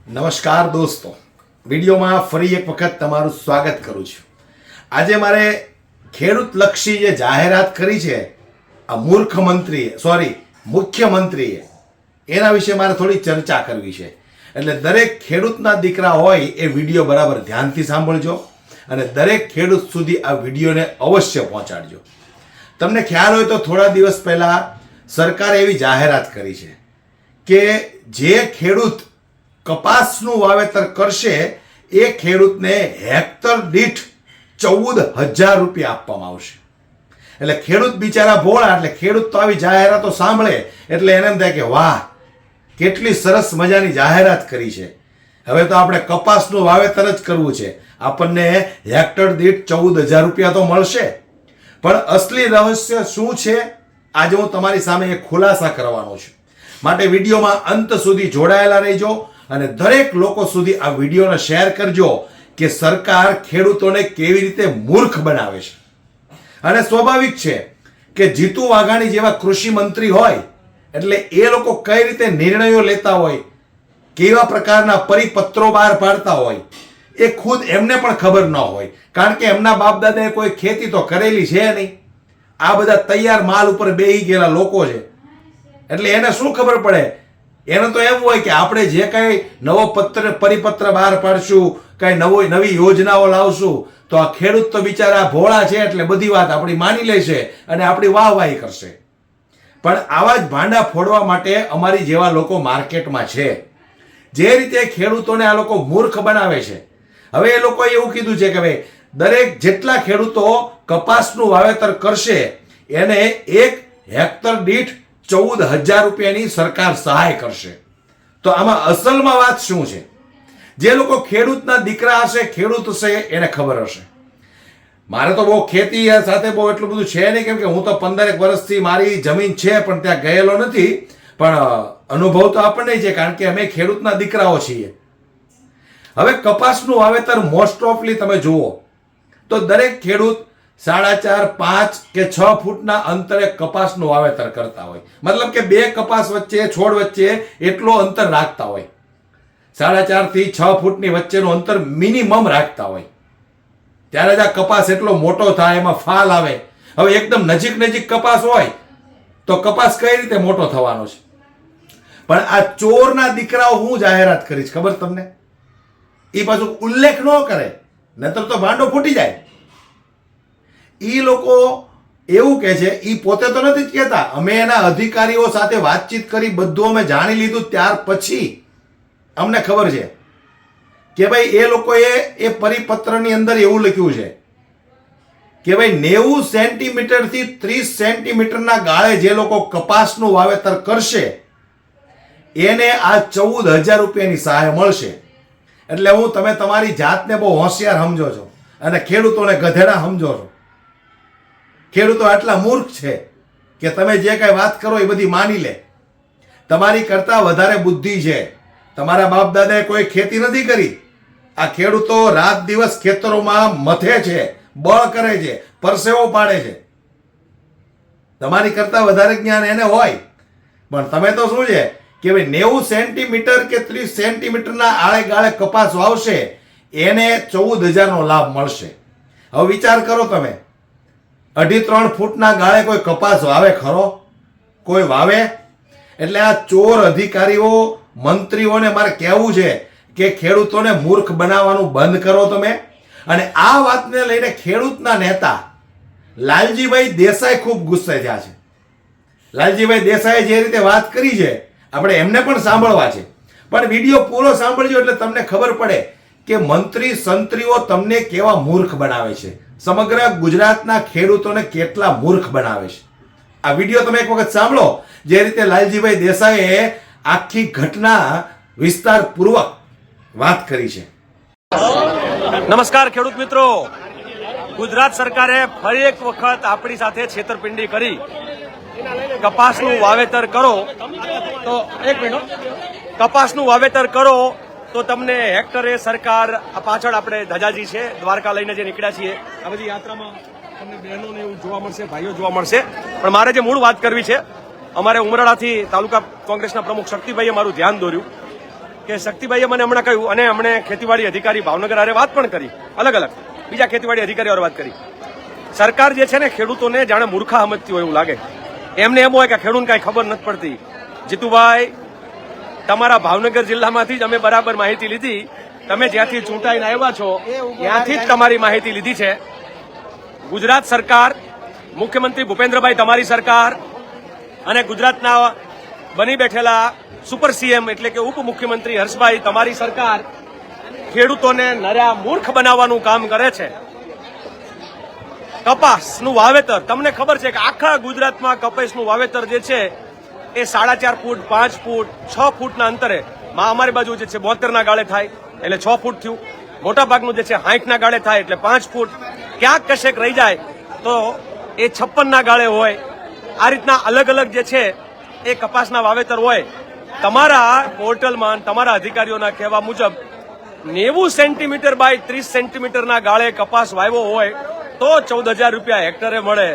નમસ્કાર દોસ્તો, વિડીયોમાં ફરી એક વખત તમારું સ્વાગત કરું છું। આજે મારે ખેડૂતલક્ષી જે જાહેરાત કરી છે આ મુખ્યમંત્રીએ એના વિશે મારે થોડી ચર્ચા કરવી છે। એટલે દરેક ખેડૂતના દીકરા હોય એ વિડીયો બરાબર ધ્યાનથી સાંભળજો અને દરેક ખેડૂત સુધી આ વિડીયોને અવશ્ય પહોંચાડજો। તમને ખ્યાલ હોય તો થોડા દિવસ પહેલા સરકારે એવી જાહેરાત કરી છે કે જે ખેડૂત કપાસનું વાવેતર કરશે એ ખેડૂતને હેક્ટર દીઠ 14,000 રૂપિયા આપવામાં આવશે। એટલે ખેડૂત બિચારા ભોળા, એટલે ખેડૂત તો આવી જાહેરાતો સાંભળે એટલે એને એમ થાય કે વાહ, કેટલી સરસ મજાની જાહેરાત કરી છે, હવે તો આપણે કપાસનું વાવેતર જ કરવું છે, આપણને હેક્ટર દીઠ 14,000 રૂપિયા તો મળશે। પણ અસલી રહસ્ય શું છે આજે હું તમારી સામે એક ખુલાસા કરવાનો છું, માટે વિડીયોમાં અંત સુધી જોડાયેલા રહેજો અને દરેક લોકો સુધી આ વિડીયોને શેર કરજો કે સરકાર ખેડૂતોને કેવી રીતે મૂર્ખ બનાવે છે। અને સ્વાભાવિક છે કે જીતુ વાઘાણી જેવા કૃષિ મંત્રી હોય એટલે એ લોકો કઈ રીતે નિર્ણયો લેતા હોય, કેવા પ્રકારના પરિપત્રો બહાર પાડતા હોય એ ખુદ એમને પણ ખબર ન હોય, કારણ કે એમના બાપ દાદાએ કોઈ ખેતી તો કરેલી છે નહીં। આ બધા તૈયાર માલ ઉપર બેહી ગયેલા લોકો છે, એટલે એને શું ખબર પડે? એને તો એમ હોય કે આપણે જે કાંઈ નવો પરિપત્ર બહાર પાડશું, કાંઈ નવી યોજનાઓ લાવશું તો આ ખેડૂત તો બિચારા ભોળા છે એટલે બધી વાત આપણી માની લેશે અને આપણી વાહવાહી કરશે। પણ આવા જ ભાંડા ફોડવા માટે અમારી જેવા લોકો માર્કેટમાં છે, જે રીતે ખેડૂતોને આ લોકો મૂર્ખ બનાવે છે। હવે એ લોકોએ એવું કીધું છે કે ભાઈ દરેક જેટલા ખેડૂતો કપાસનું વાવેતર કરશે એને 1 હેક્ટર દીઠ 14,000 રૂપિયાની સરકાર સહાય કરશે। તો આમાં અસલમાં વાત શું છે? જે લોકો ખેડૂતના દીકરા હશે, ખેડૂત હશે, એને ખબર હશે। મારે તો બહુ ખેતી સાથે બહુ એટલું બધું છે નહીં, કેમ કે હું તો 15 વર્ષથી મારી જમીન છે પણ ત્યાં ગયેલો નથી, પણ અનુભવ તો આપણને છે કારણ કે અમે ખેડૂતના દીકરાઓ છીએ। હવે કપાસનું વાવેતર મોસ્ટ ઓફલી તમે જુઓ તો દરેક ખેડૂત 4.5, 5 કે 6 ફૂટના અંતરે કપાસનું વાવેતર કરતા હોય, મતલબ કે બે કપાસ વચ્ચે, છોડ વચ્ચે એટલો અંતર રાખતા હોય, 4.5 થી 6 ફૂટની વચ્ચેનું અંતર મિનિમમ રાખતા હોય, ત્યારે જ આ કપાસ એટલો મોટો થાય, એમાં ફાલ આવે। હવે એકદમ નજીક કપાસ હોય તો કપાસ કઈ રીતે મોટો થવાનો છે? પણ આ ચોરના દીકરાઓ હું જાહેરાત કરીશ ખબર તમને? એ પાછું ઉલ્લેખ ન કરે, નહીતર તો ભાંડો ફૂટી જાય। એ લોકો એવું કહે છે, એ પોતે તો નથી જ કહેતા, અમે એના અધિકારીઓ સાથે વાતચીત કરી બધું અમે જાણી લીધું ત્યાર પછી અમને ખબર છે કે ભાઈ એ લોકોએ એ પરિપત્રની અંદર એવું લખ્યું છે કે ભાઈ 90 સેન્ટીમીટરથી 30 સેન્ટીમીટરના ગાળે જે લોકો કપાસનું વાવેતર કરશે એને આ 14,000 રૂપિયાની સહાય મળશે। એટલે તમે તમારી જાતને બહુ હોશિયાર સમજો છો અને ખેડૂતોને ગધેડા સમજો છો। ખેડૂતો આટલા મૂર્ખ છે કે તમે જે કાંઈ વાત કરો એ બધી માની લે। તમારી કરતા વધારે બુદ્ધિ છે, તમારા બાપ દાદાએ કોઈ ખેતી નથી કરી, આ ખેડૂતો રાત દિવસ ખેતરોમાં મથે છે, બળ કરે છે, પરસેવો પાડે છે, તમારી કરતા વધારે જ્ઞાન એને હોય। પણ તમે તો શું છે કે ભાઈ 90 સેન્ટીમીટર કે 30 સેન્ટીમીટરના આળે ગાળે કપાસ વાવશે એને 14,000નો લાભ મળશે। હવે વિચાર કરો તમે, 2.5-3 ફૂટના ગાળે કોઈ કપાસ વાવે ખરો? કોઈ વાવે? એટલે આ ચોર અધિકારીઓ, મંત્રીઓને મારે કહેવું છે કે ખેડૂતોને મૂર્ખ બનાવવાનું બંધ કરો તમે। અને આ વાતને લઈને ખેડૂતના નેતા લાલજીભાઈ દેસાઈ ખૂબ ગુસ્સે થયા છે। લાલજીભાઈ દેસાઈએ જે રીતે વાત કરી છે આપણે એમને પણ સાંભળવા છે, પણ વિડીયો પૂરો સાંભળજો એટલે તમને ખબર પડે કે મંત્રી સંત્રીઓ તમને કેવા મૂર્ખ બનાવે છે, સમગ્ર ગુજરાતના ખેડૂતોને કેટલા મૂર્ખ બનાવે છે। આ વિડીયો તમે એક વખત સાંભળો, જે રીતે લાલજીભાઈ દેસાઈએ આખી ઘટના વિસ્તારપૂર્વક વાત કરી છે। નમસ્કાર ખેડૂત મિત્રો, ગુજરાત સરકારે ફરી એક વખત આપણી સાથે છેતરપિંડી કરી। કપાસનું વાવેતર કરો તો કપાસનું વાવેતર કરો તો તમને હેક્ટરે સરકાર, પાછળ આપણે ધજાજી છે દ્વારકા લઈને જે નીકળ્યા છીએ, આ બધી યાત્રામાં તમને બહેનોને એવું જોવા મળશે, ભાઈઓ જોવા મળશે। પણ મારે જે મૂળ વાત કરવી છે, અમારે ઉમરાળાથી તાલુકા કોંગ્રેસના પ્રમુખ શક્તિભાઈએ મારું ધ્યાન દોર્યું કે શક્તિભાઈએ મને હમણાં કહ્યું, અને હમણે ખેતીવાડી અધિકારી ભાવનગર હારે વાત પણ કરી, અલગ અલગ બીજા ખેતીવાડી અધિકારીઓ હારે વાત કરી. સરકાર જે છે ને ખેડૂતોને જાણે મૂર્ખા સમજતી હોય એવું લાગે. એમને એમ હોય કે ખેડૂતને કાંઈ ખબર નથી પડતી. જીતુભાઈ, તમારા ભાવનગર જિલ્લામાંથી જ અમે બરાબર માહિતી લીધી. તમે જ્યાંથી ચૂંટાઈને આવ્યા છો ત્યાંથી જ તમારી માહિતી લીધી છે. ગુજરાત સરકાર, મુખ્યમંત્રી ભૂપેન્દ્રભાઈ તમારી સરકાર અને ગુજરાતના બની બેઠેલા સુપર સીએમ એટલે કે ઉપમુખ્યમંત્રી હર્ષભાઈ તમારી સરકાર ખેડૂતોને નર્યા મૂર્ખ બનાવવાનું કામ કરે છે. કપાસનું વાવેતર, તમને ખબર છે કે આખા ગુજરાતમાં કપાસનું વાવેતર જે છે એ 4.5 ફૂટ, 5 ફૂટ, 6 ફૂટના અંતરે, અમારી બાજુ જે છે 72 ગાળે થાય એટલે 6 ફૂટ થયું, મોટા ભાગનું જે છે 60 ગાળે થાય એટલે 5 ફૂટ, ક્યાંક કશેક રહી જાય તો એ 56 ગાળે હોય. આ રીતના અલગ અલગ જે છે એ કપાસના વાવેતર હોય. તમારા પોર્ટલમાં તમારા અધિકારીઓના કહેવા મુજબ 90 સેન્ટીમીટર બાય 30 સેન્ટીમીટરના ગાળે કપાસ વાવ્યો હોય તો 14,000 રૂપિયા હેક્ટરે મળે.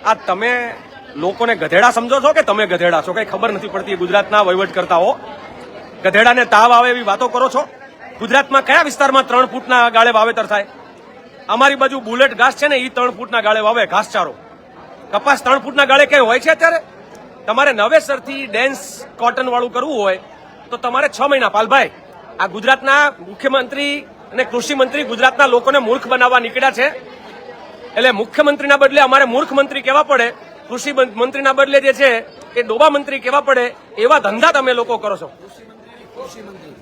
આ તમે લોકોને ગધેડા સમજો છો કે તમે ગધેડા છો? કઈ ખબર નથી પડતી. ગુજરાતના વહીવટ કરતા હો, ગધેડાને તાવ આવે એવી વાતો કરો છો. ગુજરાતમાં કયા વિસ્તારમાં 3 ફૂટના ગાળે વાવેતર થાય? અમારી બાજુ બુલેટ ઘાસ છે ને એ 3 ફૂટના ગાળે વાવે ઘાસચારો. કપાસ 3 ફૂટના ગાળે કઈ હોય છે અત્યારે? તમારે નવેસરથી ડેન્સ કોટન વાળું કરવું હોય તો તમારે 6 મહિના. પાલભાઈ, આ ગુજરાતના મુખ્યમંત્રી અને કૃષિ મંત્રી ગુજરાતના લોકોને મૂર્ખ બનાવવા નીકળ્યા છે. એટલે મુખ્યમંત્રીના બદલે અમારે મૂર્ખ મંત્રી કહેવા પડે, કૃષિ મંત્રીના બદલે જે છે એ ડોબા મંત્રી કહેવા પડે, એવા ધંધા તમે લોકો કરો છો.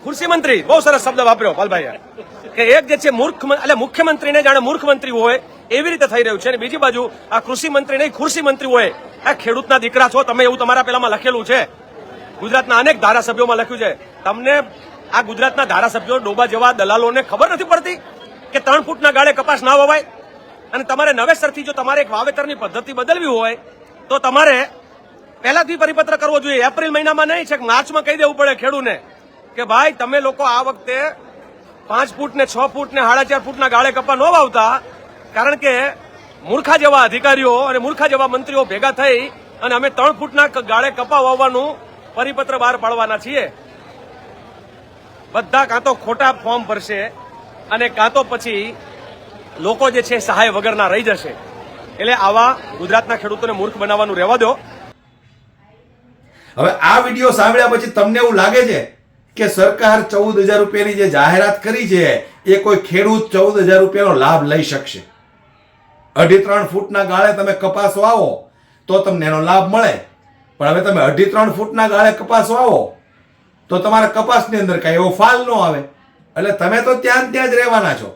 ખુરશી મંત્રી, બહુ સરસ શબ્દ વાપર્યો પાલભાઈ, કે એક જે છે મૂર્ખ એટલે મુખ્યમંત્રીને જાણે મૂર્ખ મંત્રી હોય એવી રીતે થઈ રહ્યું છે. અને બીજી બાજુ આ કૃષિ મંત્રી નહીં ખુરશી મંત્રી હોય. આ ખેડૂતના દીકરા છો તમે, એવું તમારા પેલામાં લખેલું છે. ગુજરાતના અનેક ધારાસભ્યોમાં લખ્યું છે. તમને આ ગુજરાતના ધારાસભ્યો ડોબા જેવા દલાલોને ખબર નથી પડતી કે 3 ફૂટના ગાળે કપાસ ના વવાય? અને તમારે નવેસરથી જો તમારે એક વાવેતરની પદ્ધતિ બદલવી હોય તો તમારે પહેલાથી પરિપત્ર કરવો જોઈએ. એપ્રિલ મહિનામાં નહીં, છે માર્ચમાં કહી દેવું પડે ખેડૂતને કે ભાઈ તમે લોકો આ વખતે 5 ફૂટ ને 6 ફૂટ ને 4.5 ફૂટના ગાળે કપા ન વાવતા, કારણ કે મૂર્ખા જેવા અધિકારીઓ અને મૂર્ખા જેવા મંત્રીઓ ભેગા થઈ અને અમે 3 ફૂટના ગાળે કપા વાવવાનું પરિપત્ર બહાર પાડવાના છીએ. બધા કાં તો ખોટા ફોર્મ ભરશે અને કાં તો પછી લોકો જે છે સહાય વગરના રહી જશે. એટલે આવા ગુજરાતના ખેડૂતોને મૂર્ખ બનાવવાનું રહેવા દો. હવે આ વિડીયો સાંભળ્યા પછી તમને એવું લાગે છે કે સરકાર 14,000 રૂપિયાની જે જાહેરાત કરી છે એ કોઈ ખેડૂત 14,000 રૂપિયાનો લાભ લઈ શકશે? 2.5-3 ફૂટના ગાળે તમે કપાસ વાવો તો તમને એનો લાભ મળે, પણ હવે તમે 2.5-3 ફૂટના ગાળે કપાસ વાવો તો તમારા કપાસની અંદર કઈ એવો ફાલ ન આવે. એટલે તમે તો ત્યાં જ રહેવાના છો.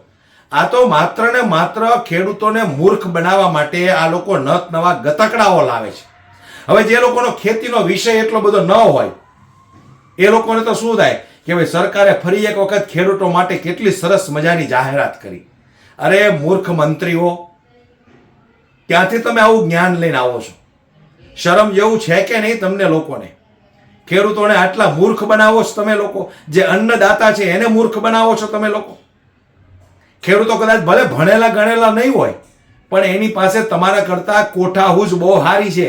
આ તો માત્ર ને માત્ર ખેડૂતોને મૂર્ખ બનાવવા માટે આ લોકો નત નવા ગતકડાઓ લાવે છે. હવે જે લોકોનો ખેતીનો વિષય એટલો બધો ન હોય એ લોકોને તો શું થાય કે ભાઈ સરકારે ફરી એક વખત ખેડૂતો માટે કેટલી સરસ મજાની જાહેરાત કરી. અરે મૂર્ખ મંત્રીઓ, ત્યાંથી તમે આવું જ્ઞાન લઈને આવો છો? શરમ જેવું છે કે નહીં તમને લોકોને? ખેડૂતોને આટલા મૂર્ખ બનાવો છો તમે લોકો. જે અન્નદાતા છે એને મૂર્ખ બનાવો છો તમે લોકો. ખેડૂતો કદાચ ભલે ભણેલા ગણેલા નહીં હોય, પણ એની પાસે તમારા કરતા કોઠાહૂસ બહુ સારી છે.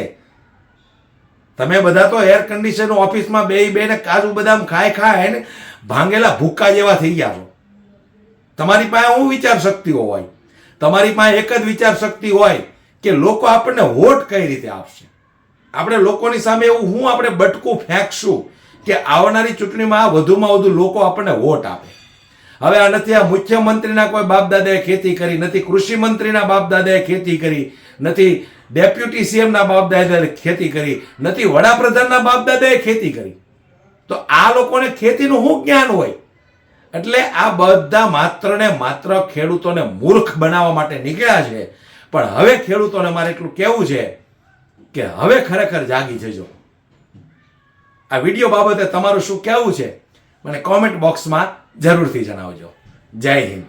તમે બધા તો એર કન્ડિશન ઓફિસમાં બેને કાજુ બદામ ખાય ને ભાંગેલા ભૂક્કા જેવા થઈ ગયા છો. તમારી પાસે શું વિચાર શક્તિઓ હોય? તમારી પાસે એક જ વિચાર શક્તિ હોય કે લોકો આપણને વોટ કઈ રીતે આપશે. આપણે લોકોની સામે એવું આપણે બટકું ફેંકશું કે આવનારી ચૂંટણીમાં વધુમાં વધુ લોકો આપણને વોટ આપે. હવે આ નથી આ મુખ્યમંત્રીના કોઈ બાપ દાદાએ ખેતી કરી, નથી કૃષિ મંત્રીના બાપ દાદાએ ખેતી કરી, નથી ડેપ્યુટી સીએમના બાપ દાદાએ ખેતી કરી, નથી વડાપ્રધાનના બાપ દાદાએ ખેતી કરી. તો આ લોકોને ખેતીનું શું જ્ઞાન હોય? એટલે આ બધા માત્ર ને માત્ર ખેડૂતોને મૂર્ખ બનાવવા માટે નીકળ્યા છે. પણ હવે ખેડૂતોને મારે એટલું કહેવું છે કે હવે ખરેખર જાગી જજો. આ વિડીયો બાબતે તમારું શું કહેવું છે મને કોમેન્ટ બોક્સમાં જરૂરથી જણાવજો. જય હિન્દ.